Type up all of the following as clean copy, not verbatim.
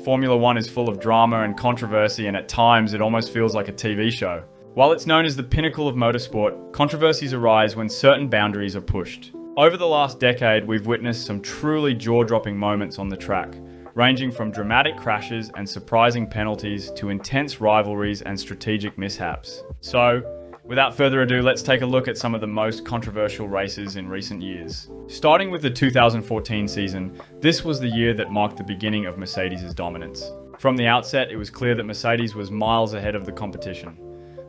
Formula One is full of drama and controversy, and at times it almost feels like a TV show. While it's known as the pinnacle of motorsport, controversies arise when certain boundaries are pushed. Over the last decade, we've witnessed some truly jaw-dropping moments on the track, ranging from dramatic crashes and surprising penalties to intense rivalries and strategic mishaps. So, without further ado, let's take a look at some of the most controversial races in recent years. Starting with the 2014 season, this was the year that marked the beginning of Mercedes' dominance. From the outset, it was clear that Mercedes was miles ahead of the competition.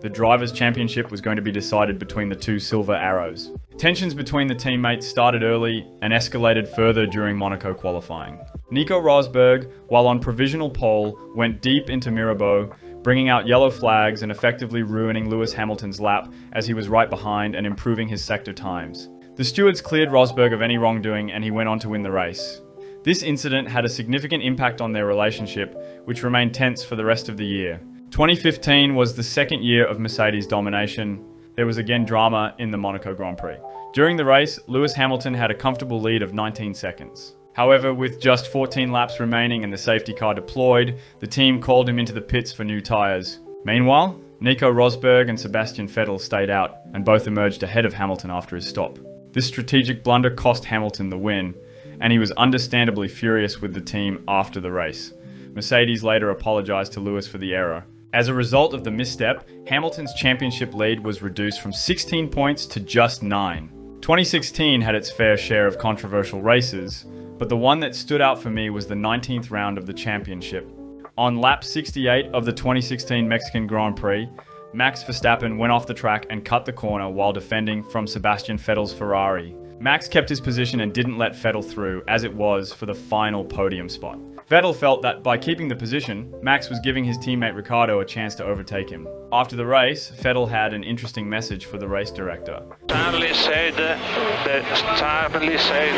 The Drivers' Championship was going to be decided between the two Silver Arrows. Tensions between the teammates started early and escalated further during Monaco qualifying. Nico Rosberg, while on provisional pole, went deep into Mirabeau, bringing out yellow flags and effectively ruining Lewis Hamilton's lap as he was right behind and improving his sector times. The stewards cleared Rosberg of any wrongdoing and he went on to win the race. This incident had a significant impact on their relationship, which remained tense for the rest of the year. 2015 was the second year of Mercedes' domination. There was again drama in the Monaco Grand Prix. During the race, Lewis Hamilton had a comfortable lead of 19 seconds. However, with just 14 laps remaining and the safety car deployed, the team called him into the pits for new tyres. Meanwhile, Nico Rosberg and Sebastian Vettel stayed out, and both emerged ahead of Hamilton after his stop. This strategic blunder cost Hamilton the win, and he was understandably furious with the team after the race. Mercedes later apologised to Lewis for the error. As a result of the misstep, Hamilton's championship lead was reduced from 16 points to just 9. 2016 had its fair share of controversial races, but the one that stood out for me was the 19th round of the championship. On lap 68 of the 2016 Mexican Grand Prix, Max Verstappen went off the track and cut the corner while defending from Sebastian Vettel's Ferrari. Max kept his position and didn't let Vettel through, as it was for the final podium spot. Vettel felt that by keeping the position, Max was giving his teammate Ricciardo a chance to overtake him. After the race, Vettel had an interesting message for the race director. Charlie said,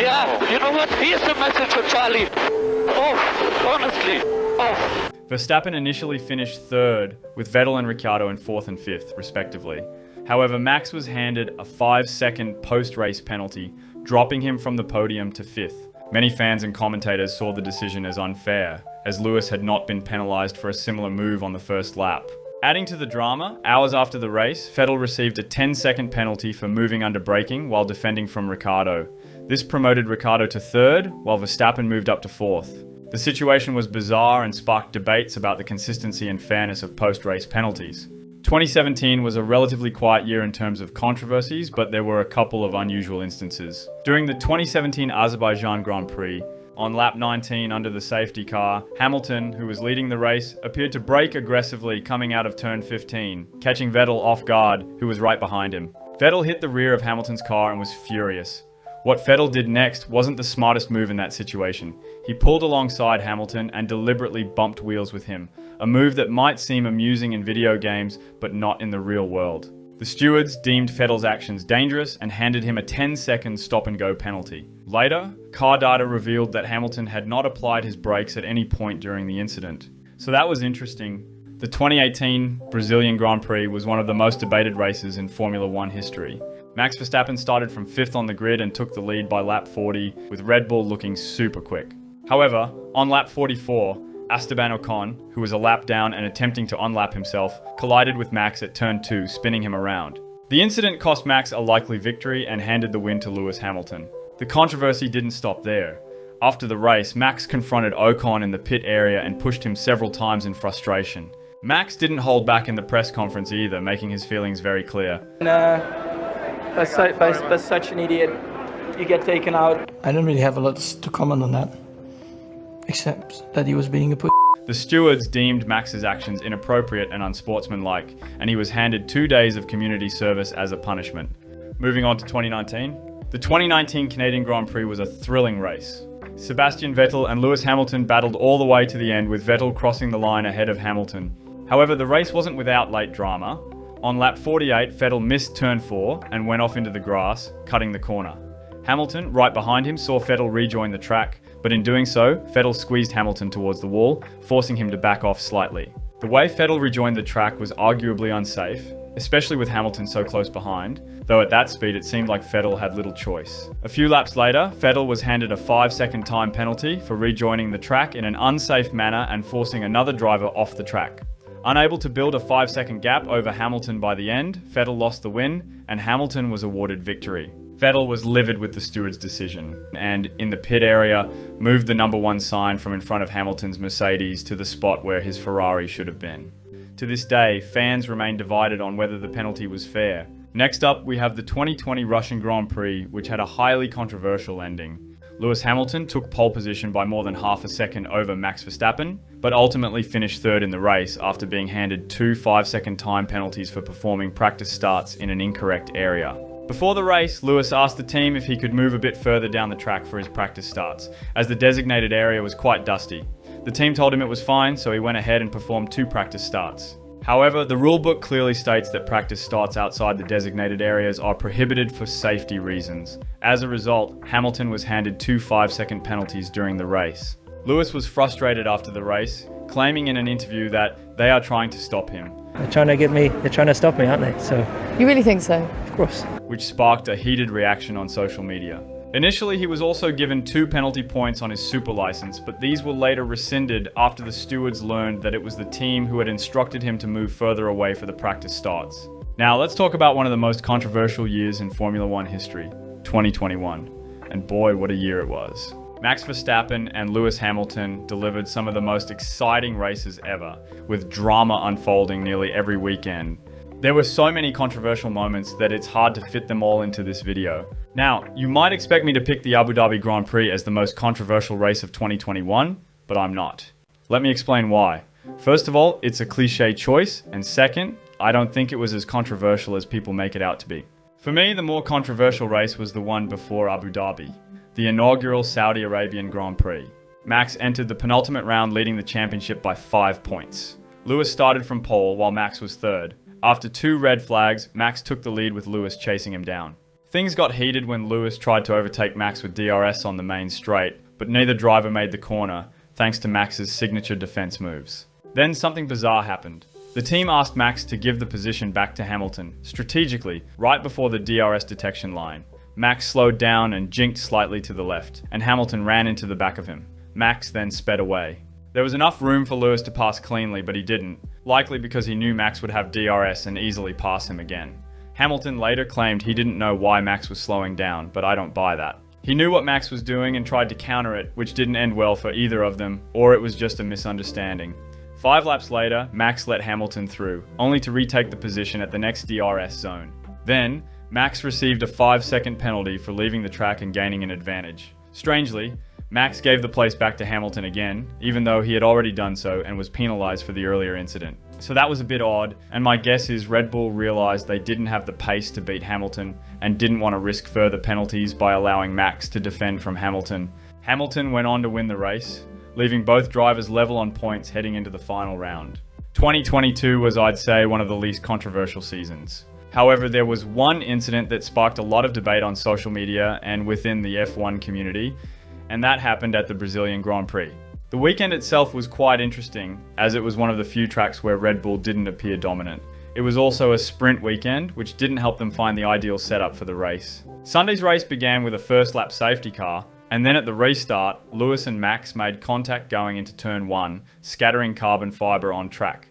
yeah, you know what? Here's the message for Charlie. Oh, honestly. Oh. Verstappen initially finished third, with Vettel and Ricciardo in fourth and fifth, respectively. However, Max was handed a 5-second post-race penalty, dropping him from the podium to fifth. Many fans and commentators saw the decision as unfair, as Lewis had not been penalised for a similar move on the first lap. Adding to the drama, hours after the race, Vettel received a 10-second penalty for moving under braking while defending from Ricciardo. This promoted Ricciardo to third, while Verstappen moved up to fourth. The situation was bizarre and sparked debates about the consistency and fairness of post-race penalties. 2017 was a relatively quiet year in terms of controversies, but there were a couple of unusual instances. During the 2017 Azerbaijan Grand Prix, on lap 19 under the safety car, Hamilton, who was leading the race, appeared to brake aggressively coming out of turn 15, catching Vettel off guard, who was right behind him. Vettel hit the rear of Hamilton's car and was furious. What Vettel did next wasn't the smartest move in that situation. He pulled alongside Hamilton and deliberately bumped wheels with him, a move that might seem amusing in video games, but not in the real world. The stewards deemed Vettel's actions dangerous and handed him a 10-second stop-and-go penalty. Later, car data revealed that Hamilton had not applied his brakes at any point during the incident. So that was interesting. The 2018 Brazilian Grand Prix was one of the most debated races in Formula One history. Max Verstappen started from 5th on the grid and took the lead by lap 40, with Red Bull looking super quick. However, on lap 44, Esteban Ocon, who was a lap down and attempting to unlap himself, collided with Max at turn 2, spinning him around. The incident cost Max a likely victory and handed the win to Lewis Hamilton. The controversy didn't stop there. After the race, Max confronted Ocon in the pit area and pushed him several times in frustration. Max didn't hold back in the press conference either, making his feelings very clear. By such an idiot, you get taken out. I don't really have a lot to comment on that, except that he was being a The stewards deemed Max's actions inappropriate and unsportsmanlike, and he was handed 2 days of community service as a punishment. Moving on to 2019. The 2019 Canadian Grand Prix was a thrilling race. Sebastian Vettel and Lewis Hamilton battled all the way to the end, with Vettel crossing the line ahead of Hamilton. However, the race wasn't without late drama. On lap 48, Vettel missed turn 4 and went off into the grass, cutting the corner. Hamilton, right behind him, saw Vettel rejoin the track, but in doing so, Vettel squeezed Hamilton towards the wall, forcing him to back off slightly. The way Vettel rejoined the track was arguably unsafe, especially with Hamilton so close behind, though at that speed it seemed like Vettel had little choice. A few laps later, Vettel was handed a 5-second time penalty for rejoining the track in an unsafe manner and forcing another driver off the track. Unable to build a 5-second gap over Hamilton by the end, Vettel lost the win and Hamilton was awarded victory. Vettel was livid with the steward's decision and, in the pit area, moved the number 1 sign from in front of Hamilton's Mercedes to the spot where his Ferrari should have been. To this day, fans remain divided on whether the penalty was fair. Next up, we have the 2020 Russian Grand Prix, which had a highly controversial ending. Lewis Hamilton took pole position by more than half a second over Max Verstappen, but ultimately finished third in the race after being handed 2 5-second time penalties for performing practice starts in an incorrect area. Before the race, Lewis asked the team if he could move a bit further down the track for his practice starts, as the designated area was quite dusty. The team told him it was fine, so he went ahead and performed 2 practice starts. However, the rulebook clearly states that practice starts outside the designated areas are prohibited for safety reasons. As a result, Hamilton was handed 2 5-second penalties during the race. Lewis was frustrated after the race, claiming in an interview that they are trying to stop him. They're trying to stop me, aren't they? So. You really think so? Of course. Which sparked a heated reaction on social media. Initially, he was also given 2 penalty points on his super license, but these were later rescinded after the stewards learned that it was the team who had instructed him to move further away for the practice starts. Now, let's talk about one of the most controversial years in Formula One history, 2021. And boy, what a year it was. Max Verstappen and Lewis Hamilton delivered some of the most exciting races ever, with drama unfolding nearly every weekend. There were so many controversial moments that it's hard to fit them all into this video. Now, you might expect me to pick the Abu Dhabi Grand Prix as the most controversial race of 2021, but I'm not. Let me explain why. First of all, it's a cliche choice, and second, I don't think it was as controversial as people make it out to be. For me, the more controversial race was the one before Abu Dhabi, the inaugural Saudi Arabian Grand Prix. Max entered the penultimate round leading the championship by 5 points. Lewis started from pole while Max was third. After 2 red flags, Max took the lead with Lewis chasing him down. Things got heated when Lewis tried to overtake Max with DRS on the main straight, but neither driver made the corner, thanks to Max's signature defense moves. Then something bizarre happened. The team asked Max to give the position back to Hamilton, strategically, right before the DRS detection line. Max slowed down and jinked slightly to the left, and Hamilton ran into the back of him. Max then sped away. There was enough room for Lewis to pass cleanly, but he didn't, likely because he knew Max would have DRS and easily pass him again. Hamilton later claimed he didn't know why Max was slowing down, but I don't buy that. He knew what Max was doing and tried to counter it, which didn't end well for either of them, or it was just a misunderstanding. 5 laps later, Max let Hamilton through, only to retake the position at the next DRS zone. Then, Max received a 5-second penalty for leaving the track and gaining an advantage. Strangely, Max gave the place back to Hamilton again, even though he had already done so and was penalised for the earlier incident. So that was a bit odd, and my guess is Red Bull realised they didn't have the pace to beat Hamilton and didn't want to risk further penalties by allowing Max to defend from Hamilton. Hamilton went on to win the race, leaving both drivers level on points heading into the final round. 2022 was, I'd say, one of the least controversial seasons. However, there was one incident that sparked a lot of debate on social media and within the F1 community, and that happened at the Brazilian Grand Prix. The weekend itself was quite interesting, as it was one of the few tracks where Red Bull didn't appear dominant. It was also a sprint weekend, which didn't help them find the ideal setup for the race. Sunday's race began with a first lap safety car, and then at the restart, Lewis and Max made contact going into turn 1, scattering carbon fibre on track.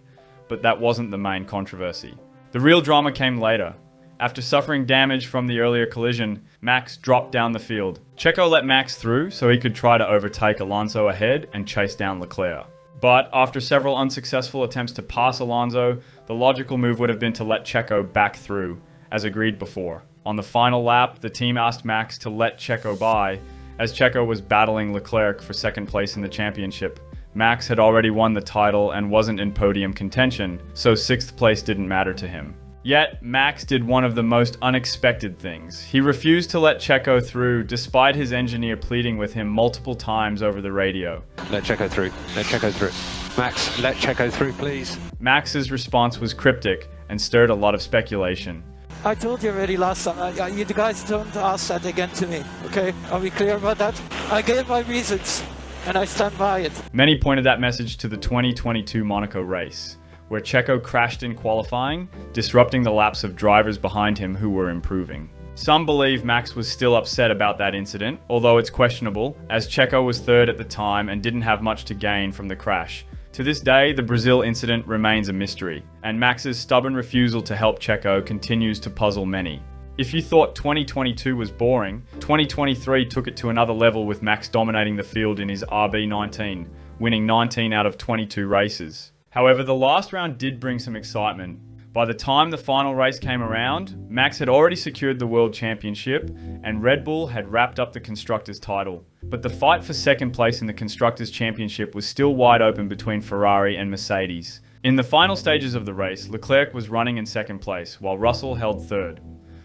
But that wasn't the main controversy. The real drama came later. After suffering damage from the earlier collision, Max dropped down the field. Checo let Max through so he could try to overtake Alonso ahead and chase down Leclerc. But after several unsuccessful attempts to pass Alonso, the logical move would have been to let Checo back through, as agreed before. On the final lap, the team asked Max to let Checo by, as Checo was battling Leclerc for second place in the championship. Max had already won the title and wasn't in podium contention, so 6th place didn't matter to him. Yet, Max did one of the most unexpected things. He refused to let Checo through despite his engineer pleading with him multiple times over the radio. Let Checo through. Let Checo through. Max, let Checo through, please. Max's response was cryptic and stirred a lot of speculation. I told you already last time, you guys don't ask that again to me, okay? Are we clear about that? I gave my reasons, and I stand by it. Many pointed that message to the 2022 Monaco race, where Checo crashed in qualifying, disrupting the laps of drivers behind him who were improving. Some believe Max was still upset about that incident, although it's questionable, as Checo was third at the time and didn't have much to gain from the crash. To this day, the Brazil incident remains a mystery, and Max's stubborn refusal to help Checo continues to puzzle many. If you thought 2022 was boring, 2023 took it to another level with Max dominating the field in his RB19, winning 19 out of 22 races. However, the last round did bring some excitement. By the time the final race came around, Max had already secured the World Championship and Red Bull had wrapped up the Constructors' title. But the fight for second place in the Constructors' Championship was still wide open between Ferrari and Mercedes. In the final stages of the race, Leclerc was running in second place, while Russell held third.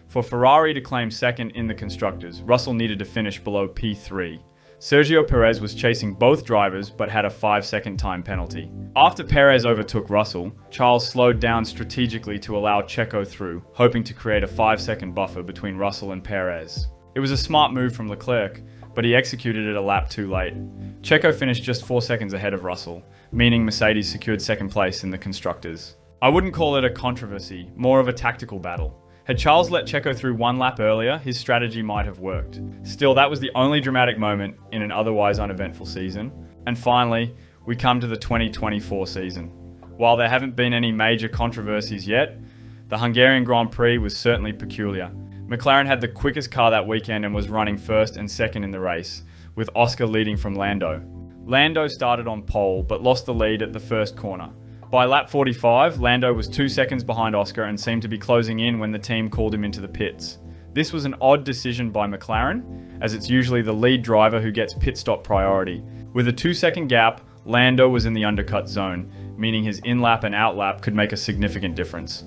For Ferrari to claim second in the Constructors, Russell needed to finish below P3. Sergio Perez was chasing both drivers but had a 5-second time penalty. After Perez overtook Russell, Charles slowed down strategically to allow Checo through, hoping to create a 5-second buffer between Russell and Perez. It was a smart move from Leclerc, but he executed it a lap too late. Checo finished just 4 seconds ahead of Russell, meaning Mercedes secured second place in the Constructors. I wouldn't call it a controversy, more of a tactical battle. Had Charles let Checo through 1 lap earlier, his strategy might have worked. Still, that was the only dramatic moment in an otherwise uneventful season. And finally, we come to the 2024 season. While there haven't been any major controversies yet, the Hungarian Grand Prix was certainly peculiar. McLaren had the quickest car that weekend and was running first and second in the race, with Oscar leading from Lando. Lando started on pole, but lost the lead at the first corner. By lap 45, Lando was 2 seconds behind Oscar and seemed to be closing in when the team called him into the pits. This was an odd decision by McLaren, as it's usually the lead driver who gets pit stop priority. With a 2-second gap, Lando was in the undercut zone, meaning his in-lap and out-lap could make a significant difference.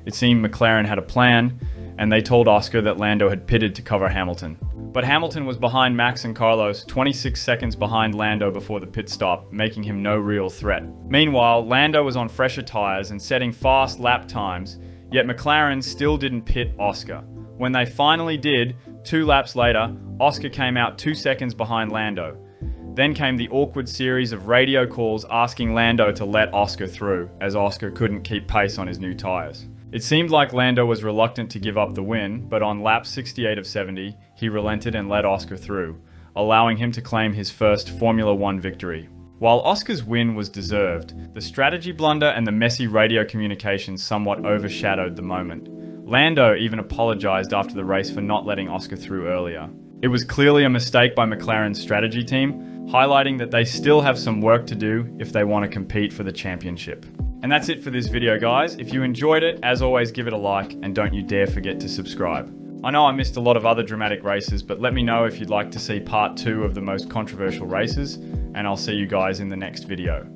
It seemed McLaren had a plan, and they told Oscar that Lando had pitted to cover Hamilton. But Hamilton was behind Max and Carlos, 26 seconds behind Lando before the pit stop, making him no real threat. Meanwhile, Lando was on fresher tyres and setting fast lap times, yet McLaren still didn't pit Oscar. When they finally did, 2 laps later, Oscar came out 2 seconds behind Lando. Then came the awkward series of radio calls asking Lando to let Oscar through, as Oscar couldn't keep pace on his new tyres. It seemed like Lando was reluctant to give up the win, but on lap 68 of 70, he relented and let Oscar through, allowing him to claim his first Formula One victory. While Oscar's win was deserved, the strategy blunder and the messy radio communications somewhat overshadowed the moment. Lando even apologised after the race for not letting Oscar through earlier. It was clearly a mistake by McLaren's strategy team, highlighting that they still have some work to do if they want to compete for the championship. And that's it for this video, guys. If you enjoyed it, as always, give it a like and don't you dare forget to subscribe. I know I missed a lot of other dramatic races, but let me know if you'd like to see part 2 of the most controversial races, and I'll see you guys in the next video.